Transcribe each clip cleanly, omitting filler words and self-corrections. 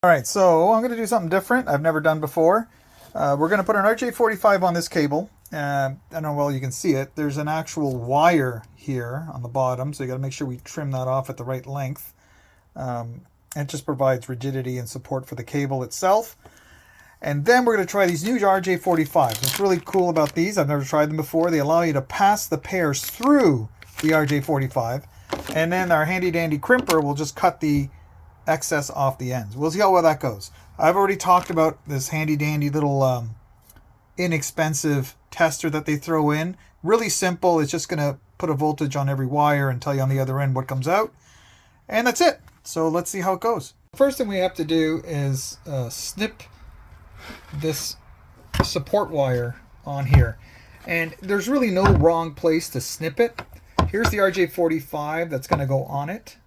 All right, so I'm going to do something different I've never done before. We're going to put an RJ45 on this cable. I don't know well you can see it. There's an actual wire here on the bottom, so you got to make sure we trim that off at the right length. It just provides rigidity and support for the cable itself. And then we're going to try these new RJ45s. What's really cool about these, I've never tried them before, they allow you to pass the pairs through the RJ45, and then our handy dandy crimper will just cut the excess off the ends. We'll see how well that goes. I've already talked about this handy dandy little inexpensive tester that they throw in. Really simple. It's just going to put a voltage on every wire and tell you on the other end what comes out. And that's it. So let's see how it goes. First thing we have to do is snip this support wire on here. And there's really no wrong place to snip it. Here's the RJ45 that's going to go on it.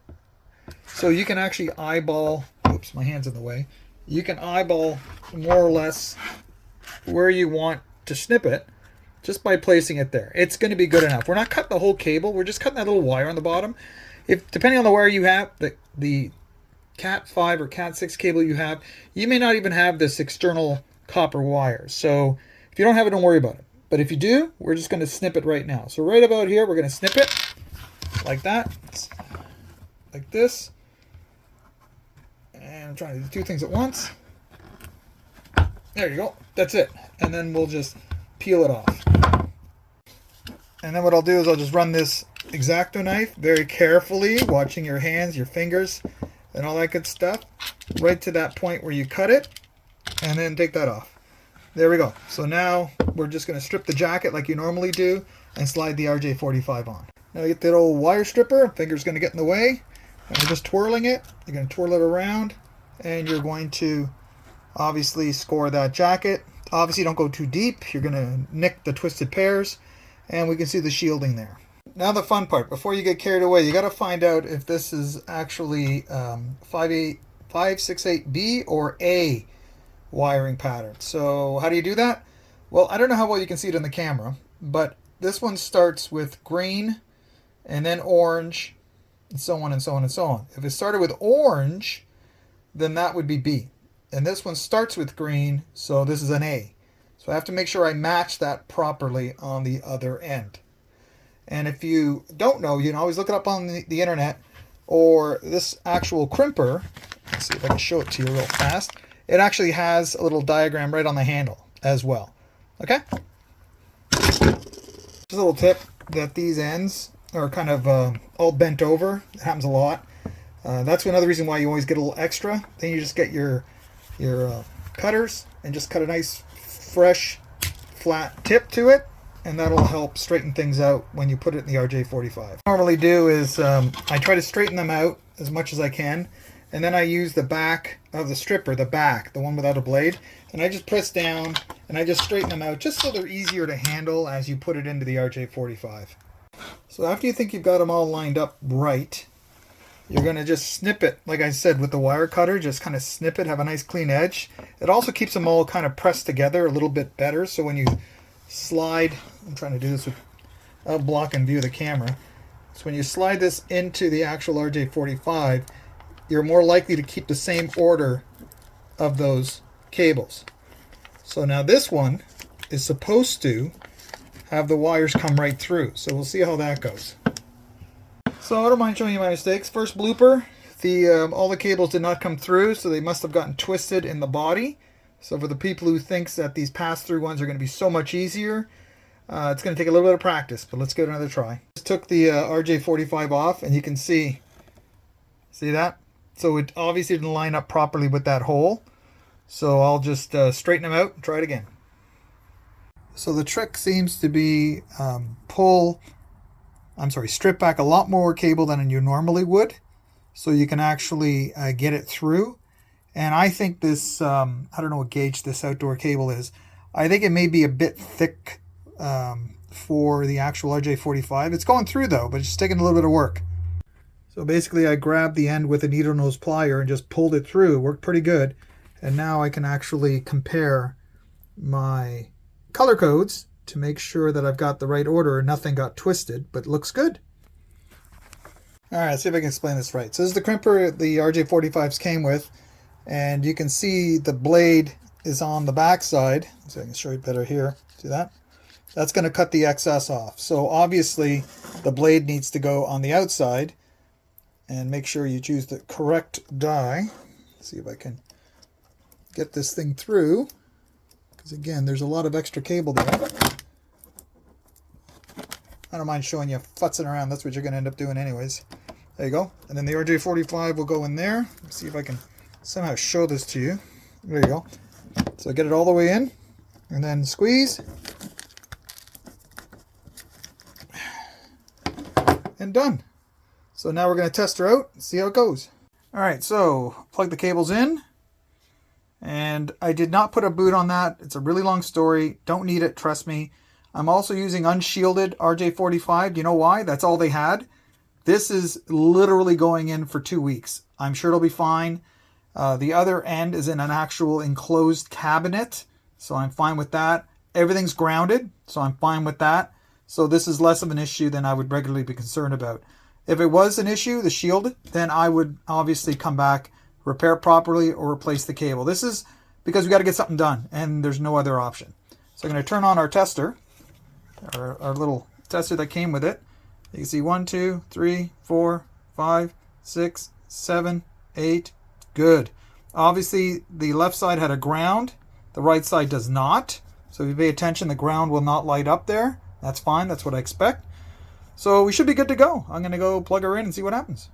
So you can actually eyeball, oops, my hand's in the way. You can eyeball more or less where you want to snip it just by placing it there. It's going to be good enough. We're not cutting the whole cable. We're just cutting that little wire on the bottom. If depending on the wire you have, the Cat 5 or Cat 6 cable you have, you may not even have this external copper wire. So if you don't have it, don't worry about it. But if you do, we're just going to snip it right now. So right about here, we're going to snip it like that, like this. And I'm trying to do two things at once. There you go. That's it. And then we'll just peel it off. And then what I'll do is I'll just run this X-Acto knife very carefully, watching your hands, your fingers, and all that good stuff, right to that point where you cut it, and then take that off. There we go. So now we're just going to strip the jacket like you normally do and slide the RJ45 on. Now you get that old wire stripper, finger's going to get in the way, and we're just twirling it. You're going to twirl it around, and you're going to obviously score that jacket. Obviously don't go too deep. You're going to nick the twisted pairs, and we can see the shielding there. Now the fun part. Before you get carried away, you got to find out if this is actually 568B or A wiring pattern. So how do you do that? Well, I don't know how well you can see it in the camera, but this one starts with green and then orange and so on and so on and so on. If it started with orange, then that would be B. And this one starts with green, so this is an A. So I have to make sure I match that properly on the other end. And if you don't know, you can always look it up on the internet, or this actual crimper. Let's see if I can show it to you real fast. It actually has a little diagram right on the handle as well. Okay? Just a little tip that these ends are kind of all bent over. It happens a lot. That's another reason why you always get a little extra. Then you just get your cutters and just cut a nice, fresh, flat tip to it. And that'll help straighten things out when you put it in the RJ45. What I normally do is I try to straighten them out as much as I can, and then I use the back of the stripper, the one without a blade, and I just press down and I just straighten them out just so they're easier to handle as you put it into the RJ45. So after you think you've got them all lined up right, you're going to just snip it, like I said, with the wire cutter. Just kind of snip it, have a nice clean edge. It also keeps them all kind of pressed together a little bit better, so when you slide, I'm trying to do this without blocking view of the camera. So when you slide this into the actual RJ45, you're more likely to keep the same order of those cables. So now this one is supposed to have the wires come right through. So we'll see how that goes. So I don't mind showing you my mistakes. First blooper, all the cables did not come through, so they must have gotten twisted in the body. So for the people who thinks that these pass-through ones are going to be so much easier, it's going to take a little bit of practice, but let's give it another try. Just took the RJ45 off, and you can see that? So it obviously didn't line up properly with that hole. So I'll just straighten them out and try it again. So the trick seems to be strip back a lot more cable than you normally would, so you can actually get it through. And I think this, I don't know what gauge this outdoor cable is. I think it may be a bit thick for the actual RJ45. It's going through though, but it's taking a little bit of work. So basically I grabbed the end with a needle nose plier and just pulled it through. It worked pretty good. And now I can actually compare my color codes to make sure that I've got the right order and nothing got twisted, but it looks good. All right, let's see if I can explain this right. So this is the crimper the RJ45s came with. and you can see the blade is on the back side. So I can show you better here. See that? That's going to cut the excess off. So obviously the blade needs to go on the outside, and make sure you choose the correct die. Let's see if I can get this thing through, because again, there's a lot of extra cable there. I don't mind showing you futzing around. That's what you're going to end up doing anyways. There you go. And then the RJ45 will go in there. Let's see if I can somehow show this to you. There you go. So get it all the way in, and then squeeze. And done. So now we're going to test her out and see how it goes. Alright, so plug the cables in. And I did not put a boot on that. It's a really long story. Don't need it, trust me. I'm also using unshielded RJ45. Do you know why? That's all they had. This is literally going in for 2 weeks. I'm sure it'll be fine. The other end is in an actual enclosed cabinet, so I'm fine with that. Everything's grounded, so I'm fine with that. So this is less of an issue than I would regularly be concerned about. If it was an issue, the shield, then I would obviously come back, repair it properly, or replace the cable. This is because we got to get something done, and there's no other option. So I'm going to turn on our tester, our little tester that came with it. You can see 1, 2, 3, 4, 5, 6, 7, 8. Good. Obviously, the left side had a ground. The right side does not. So if you pay attention, the ground will not light up there. That's fine. That's what I expect. So we should be good to go. I'm going to go plug her in and see what happens.